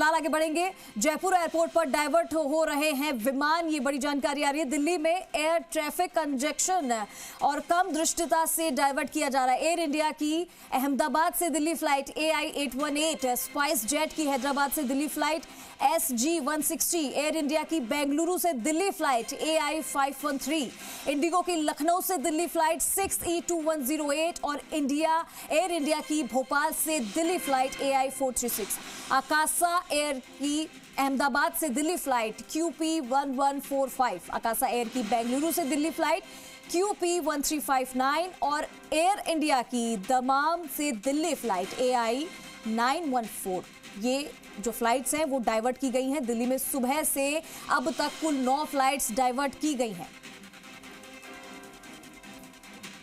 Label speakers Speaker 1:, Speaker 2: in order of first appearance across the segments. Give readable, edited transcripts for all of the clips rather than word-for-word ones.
Speaker 1: फिलहाल आगे बढ़ेंगे। जयपुर एयरपोर्ट पर डाइवर्ट हो रहे हैं विमान, ये बड़ी जानकारी आ रही है। दिल्ली में एयर ट्रैफिक कंजेक्शन और कम दृष्टता से डाइवर्ट किया जा रहा है। एयर इंडिया की अहमदाबाद से Delhi flight AI-818, spice jet की हैदराबाद से Delhi flight SG-160, air India की बेंगलुरु से दिल्ली फ्लाइट AI-513, इंडिगो की लखनऊ से दिल्ली फ्लाइट 6E2108 और एयर इंडिया की भोपाल से दिल्ली फ्लाइट AI-436, आकाशा एयर की अहमदाबाद से दिल्ली फ्लाइट QP1145, आकाशा एयर की बेंगलुरु से दिल्ली फ्लाइट QP1359 और एयर इंडिया की दमाम से दिल्ली फ्लाइट AI-914। ये जो फ्लाइट्स हैं वो डाइवर्ट की गई हैं। दिल्ली में सुबह से अब तक कुल 9 फ्लाइट्स डाइवर्ट की गई हैं।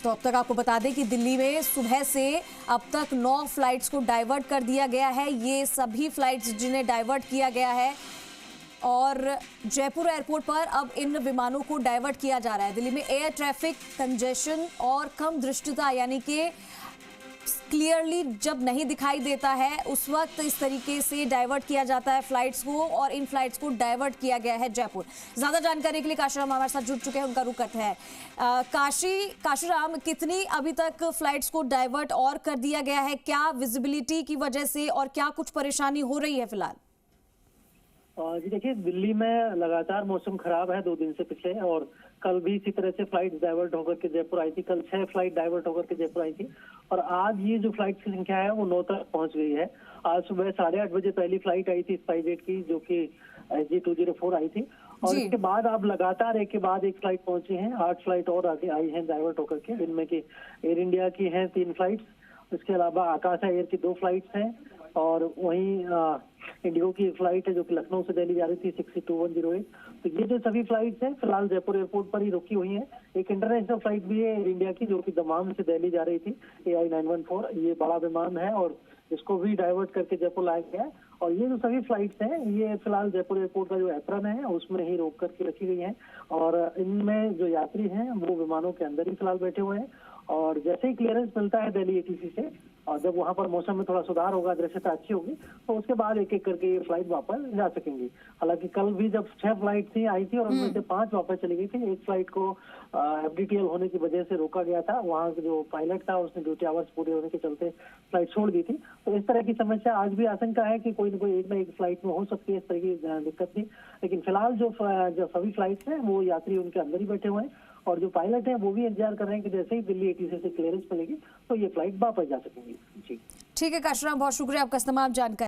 Speaker 1: तो अब तक आपको बता दें कि दिल्ली में सुबह से अब तक 9 फ्लाइट्स को डाइवर्ट कर दिया गया है। ये सभी फ्लाइट्स जिन्हें डाइवर्ट किया गया है और जयपुर एयरपोर्ट पर अब इन विमानों को डाइवर्ट किया जा रहा है। दिल्ली में एयर ट्रैफिक कंजेशन और कम दृष्टता यानी कि क्लियरली जब नहीं दिखाई देता है उस वक्त इस तरीके से डाइवर्ट किया जाता है फ्लाइट्स को और इन फ्लाइट्स को डाइवर्ट किया गया है जयपुर। ज्यादा जानकारी के लिए काशीराम हमारे साथ जुड़ चुके हैं, उनका रुख करते हैं। काशीराम, कितनी अभी तक फ्लाइट्स को डाइवर्ट और कर दिया गया है? क्या विजिबिलिटी की वजह से और क्या कुछ परेशानी हो रही है फिलहाल?
Speaker 2: जी देखिए, दिल्ली में लगातार मौसम खराब है 2 दिन से पिछले, और कल भी इसी तरह से फ्लाइट डाइवर्ट होकर के जयपुर आई थी। कल 6 फ्लाइट डाइवर्ट होकर के जयपुर आई थी और आज ये जो फ्लाइट की संख्या है वो 9 तक पहुंच गई है। आज सुबह 8:30 बजे पहली फ्लाइट आई थी स्पाइसजेट की, जो कि SG-204 आई थी, और इसके बाद अब लगातार एक के बाद एक फ्लाइट पहुंची है। 8 फ्लाइट और आगे आई हैं डाइवर्ट होकर के, जिनमें की एयर इंडिया की हैं 3 फ्लाइट्स, इसके अलावा आकाशा एयर की 2 फ्लाइट्स हैं, और वहीं इंडिगो की फ्लाइट है जो कि लखनऊ से दिल्ली जा रही थी 6E2108। तो ये जो सभी फ्लाइट्स हैं फिलहाल जयपुर एयरपोर्ट पर ही रुकी हुई हैं। एक इंटरनेशनल फ्लाइट भी है एयर इंडिया की जो कि दमाम से दिल्ली जा रही थी, AI-914। ये बड़ा विमान है और इसको भी डाइवर्ट करके जयपुर लाया गया है। और ये जो सभी फ्लाइट्स हैं ये फिलहाल जयपुर एयरपोर्ट का जो एप्रन है उसमें ही रोक करके रखी गई हैं, और इनमें जो यात्री हैं वो विमानों के अंदर ही फिलहाल बैठे हुए हैं। और जैसे ही क्लियरेंस मिलता है दिल्ली ATC से, और जब वहां पर मौसम में थोड़ा सुधार होगा, दृश्यता अच्छी होगी, तो उसके बाद एक एक करके ये फ्लाइट वापस जा सकेंगी। हालांकि कल भी जब 6 फ्लाइट थी आई थी और उनमें से 5 वापस चली गई थी। एक फ्लाइट को FDTL होने की वजह से रोका गया था, वहाँ जो पायलट था उसने ड्यूटी आवर्स पूरे होने के चलते फ्लाइट छोड़ दी थी। तो इस तरह की समस्या आज भी आशंका है कि कोई न एक फ्लाइट में हो सकती है, इस तरह की दिक्कत थी। लेकिन फिलहाल जो सभी फ्लाइट्स हैं वो यात्री उनके अंदर ही बैठे हुए हैं, और जो पायलट है वो भी इंतजार कर रहे हैं कि जैसे ही दिल्ली ATC से क्लियरेंस मिलेगी तो ये फ्लाइट वापस जा सकेंगी। जी
Speaker 1: ठीक है काशीराम, बहुत शुक्रिया आपका तमाम जानकारी।